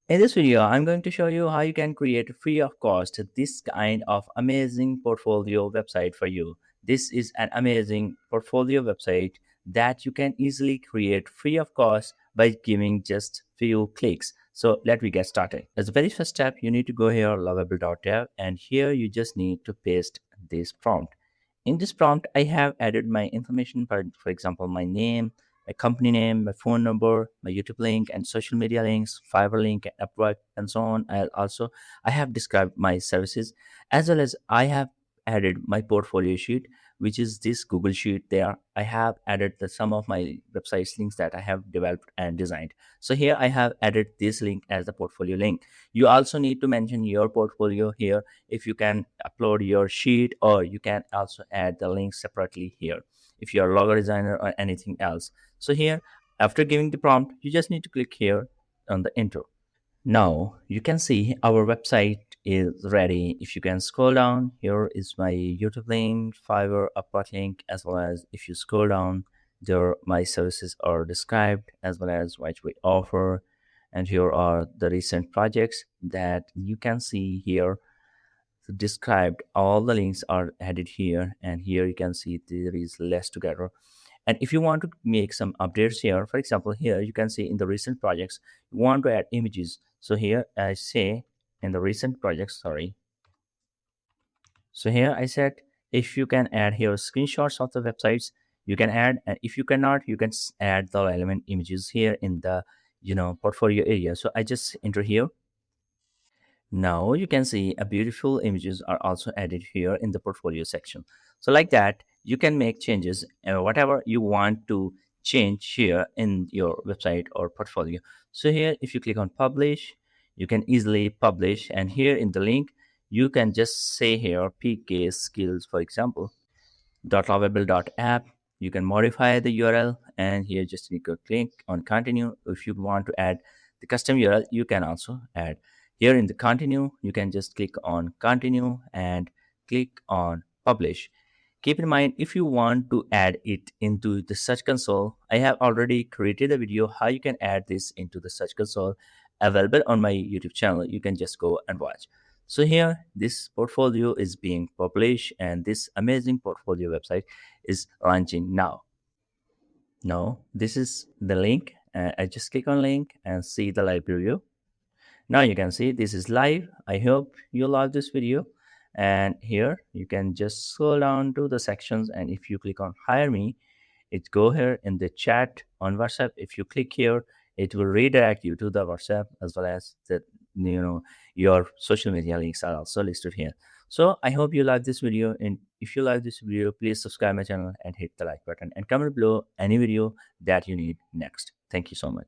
In this video, I'm going to show you how you can create free of cost this kind of amazing portfolio website for you. This is an amazing portfolio website that you can easily create free of cost by giving just few clicks. So let me get started. As the very first step, you need to go here lovable.dev, and here you just need to paste this prompt. In this prompt, I have added my information, for example, my name, my company name, my phone number, my YouTube link, and social media links, Fiverr link, Upwork, and so on. I have described my services, as well as I have added my portfolio sheet, which is this Google sheet. There, I have added some of my websites links that I have developed and designed. So here I have added this link as the portfolio link. You also need to mention your portfolio here. If you can upload your sheet, or you can also add the link separately here if you're a logo designer or anything else. So here, after giving the prompt, you just need to click here on the intro. Now you can see our website is ready. If you can scroll down, here is my YouTube link, Fiverr, Upwork link, as well as if you scroll down, there my services are described as well as what we offer. And here are the recent projects that you can see here. So described, all the links are added here, and here you can see there is less together. And if you want to make some updates here, for example, here you can see in the recent projects, you want to add images. So here I say in the recent projects, sorry. So here I said, if you can add here screenshots of the websites, you can add, and if you cannot, you can add the relevant images here in the portfolio area. So I just enter here. Now you can see a beautiful images are also added here in the portfolio section. So like that, you can make changes whatever you want to change here in your website or portfolio. So here, if you click on publish, you can easily publish, and here in the link, you can just say here PK skills, for example, .lovable.app. You can modify the URL, and here just need to click on continue. If you want to add the custom URL, you can also add. Here in the continue, you can just click on continue and click on publish. Keep in mind, if you want to add it into the search console, I have already created a video how you can add this into the search console, available on my YouTube channel. You can just go and watch. So here, this portfolio is being published, and this amazing portfolio website is launching now. Now, this is the link. I just click on link and see the live preview. Now you can see this is live. I hope you love this video. And here you can just scroll down to the sections, and if you click on hire me, it go here in the chat on WhatsApp. If you click here, it will redirect you to the WhatsApp, as well as the your social media links are also listed here. So I hope you like this video, and if you like this video, please subscribe my channel and hit the like button, and comment below any video that you need next. Thank you so much.